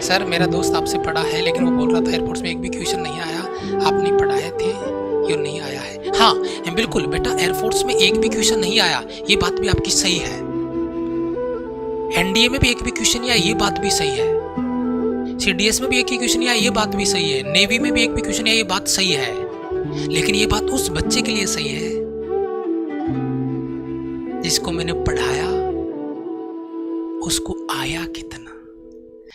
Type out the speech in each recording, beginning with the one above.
Sir मेरा दोस्त आपसे पढ़ा है लेकिन वो बोल रहा था एयरफोर्स में एक भी क्वेश्चन नहीं आया, आपने पढ़ाए थे ये नहीं आया है। हाँ बिल्कुल बेटा, एयरफोर्स में एक भी क्वेश्चन नहीं आया, ये बात भी आपकी सही है। एनडीए में भी एक भी क्वेश्चन नहीं आया, ये बात भी सही है। सीडीएस में भी एक ही क्वेश्चन नहीं आया, ये बात भी सही है। नेवी में भी एक भी क्वेश्चन नहीं आया, ये बात सही है। लेकिन ये बात उस बच्चे के लिए सही है जिसको मैंने पढ़ाया उसको आया कितना,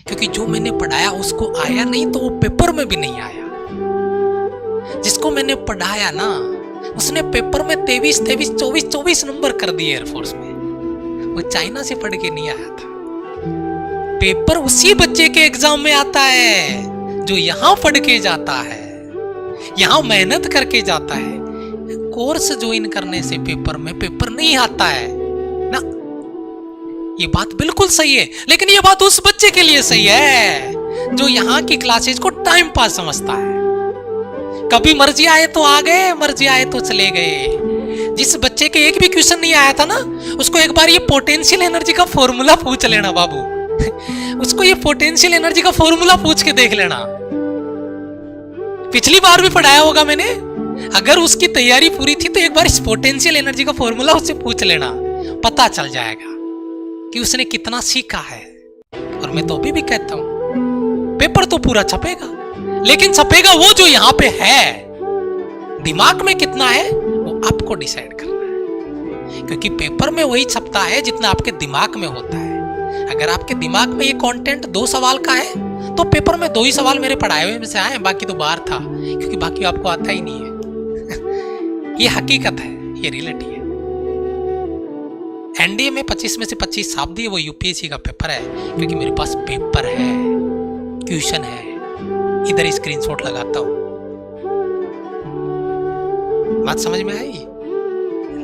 क्योंकि जो मैंने पढ़ाया उसको आया नहीं तो वो पेपर में भी नहीं आया। जिसको मैंने पढ़ाया ना उसने पेपर में 23, 23, 24, 24 नंबर कर दिए एयरफोर्स में। वो चाइना से पढ़ के नहीं आया था। पेपर उसी बच्चे के एग्जाम में आता है जो यहां पढ़ के जाता है, यहां मेहनत करके जाता है। कोर्स ज्वाइन करने से पेपर में पेपर नहीं आता है ना। ये बात बिल्कुल सही है, लेकिन ये बात उस बच्चे के लिए सही है जो यहां की क्लासेज को टाइम पास समझता है। कभी मर्जी आए तो आ गए, मर्जी आए तो चले गए। जिस बच्चे के एक भी क्वेश्चन नहीं आया था ना, उसको एक बार ये पोटेंशियल एनर्जी का फॉर्मूला पूछ लेना बाबू। उसको ये पोटेंशियल एनर्जी का फॉर्मूला पूछ के देख लेना। पिछली बार भी पढ़ाया होगा मैंने। अगर उसकी तैयारी पूरी थी तो एक बार इस पोटेंशियल एनर्जी का फॉर्मूला उससे पूछ लेना, पता चल जाएगा कि उसने कितना सीखा है। और मैं तो अभी भी कहता हूं पेपर तो पूरा छपेगा, लेकिन छपेगा वो जो यहां पे है। दिमाग में कितना है वो आपको डिसाइड करना है, क्योंकि पेपर में वही छपता है जितना आपके दिमाग में होता है। अगर आपके दिमाग में ये कंटेंट 2 सवाल का है तो पेपर में 2 ही सवाल मेरे पढ़ाए हुए में से आए, बाकी तो बाहर था, क्योंकि बाकी आपको आता ही नहीं है। ये हकीकत है, ये रियलिटी है। एनडीए में 25 में से 25 छाप दिए, वो यूपीएससी का पेपर है, क्योंकि मेरे पास पेपर है, क्वेश्चन है। इधर स्क्रीनशॉट लगाता हूं। बात समझ में आई?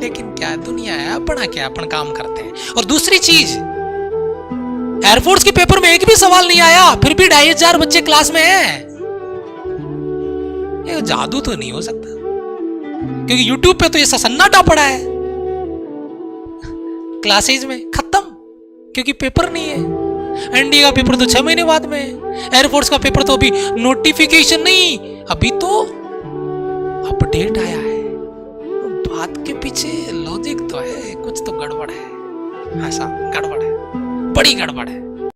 लेकिन क्या दुनिया है, अपना क्या, अपन काम करते हैं। और दूसरी चीज, एयरफोर्स के पेपर में एक भी सवाल नहीं आया, फिर भी 2500 बच्चे क्लास में हैं। ये जादू तो नहीं हो सकता, क्योंकि यूट्यूब पे तो ये सन्नाटा पड़ा है। क्लासेज में खत्म, क्योंकि पेपर नहीं है। एनडीए का पेपर तो 6 महीने बाद में है। एयरफोर्स का पेपर तो अभी नोटिफिकेशन नहीं, अभी तो अपडेट आया है। बात के पीछे लॉजिक तो है, कुछ तो गड़बड़ है। ऐसा गड़बड़ है, बड़ी गड़बड़ है।